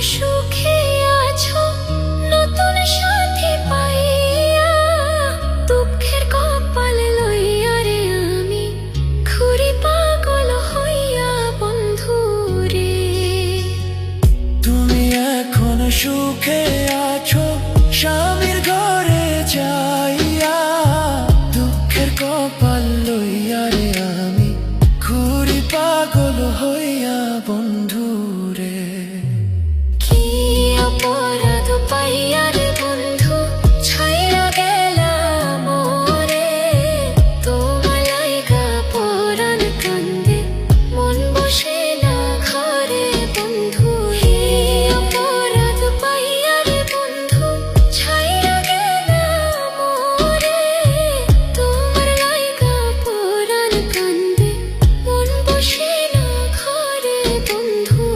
সুখে আছো নতুন সাথী পাইয়া, দুঃখের কপাল লইয়া রে আমি ঘুরি পাগল হইয়া বন্ধু রে। তুমি এখন সুখে